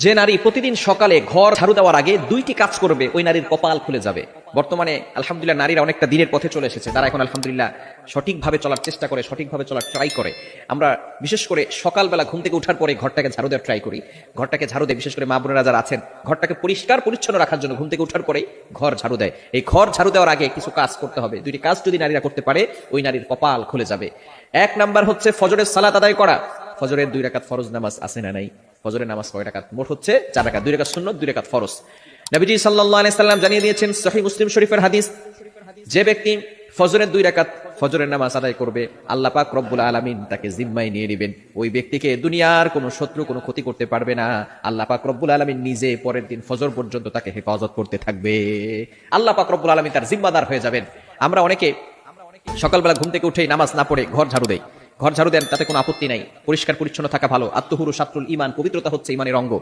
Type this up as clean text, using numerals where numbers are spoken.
যে নারী প্রতিদিন সকালে ঘর ঝাড়ু দেওয়ার আগে দুইটি কাজ করবে ওই নারীর কপাল খুলে যাবে। বর্তমানে আলহামদুলিল্লাহ নারীরা অনেকটা দিনের পথে চলে এসেছে, তারা এখন আলহামদুলিল্লাহ সঠিকভাবে চলার চেষ্টা করে, সঠিকভাবে চলার ট্রাই করে। আমরা বিশেষ করে সকালবেলা ঘুম থেকে ওঠার পরে ঘরটাকে ঝাড়ু দেওয়ার ট্রাই করি। ঘরটাকে ঝাড়ু দেয়, বিশেষ করে মা বোনেরা যারা আছেন ঘরটাকে পরিষ্কার পরিচ্ছন্ন রাখার জন্য ঘুম থেকে ওঠার পরেই ঘর ঝাড়ু দেয়। এই ঘর ঝাড়ু দেওয়ার আগে কিছু কাজ করতে হবে। দুইটি কাজ যদি নারীরা করতে পারে ওই নারীর কপাল খুলে যাবে। এক নাম্বার হচ্ছে ফজরের সালাত আদায় করা। ফজরের 2 রাকাত ফরজ নামাজ আছে না নাই? ফজরের নামাজ কয় রাকাত? মোট হচ্ছে 4 রাকাত, 2 রাকাত সুন্নত, 2 রাকাত ফরজ। নবীজি সাল্লাল্লাহু আলাইহি সাল্লাম জানিয়ে দিয়েছেন, সহিহ মুসলিম শরীফের হাদিস, যে ব্যক্তি ফজরের 2 রাকাত ফজরের নামাজ আদায় করবে, আল্লাহ পাক রব্বুল আলামিন তাকে জিম্মায় নিয়ে নেবেন। ওই ব্যক্তিকে দুনিয়ার কোনো শত্রু কোনো ক্ষতি করতে পারবে না। আল্লাহ পাক রব্বুল আলামিন নিজে পরের দিন ফজর পর্যন্ত তাকে হেফাজত করতে থাকবে। আল্লাহ পাক রব্বুল আলামিন তার জিম্মাদার হয়ে যাবেন। আমরা অনেকে সকালবেলা ঘুম থেকে উঠেই নামাজ না পড়ে ঘর ঝাড়ু দেই। ঘর ঝাড়ু দেন, তাতে কোনো আপত্তি নাই, পরিষ্কার পরিচ্ছন্ন থাকা ভালো। আত্মহুরু শাত্রুল ঈমান, পবিত্রতা হচ্ছে ঈমানের অঙ্গ।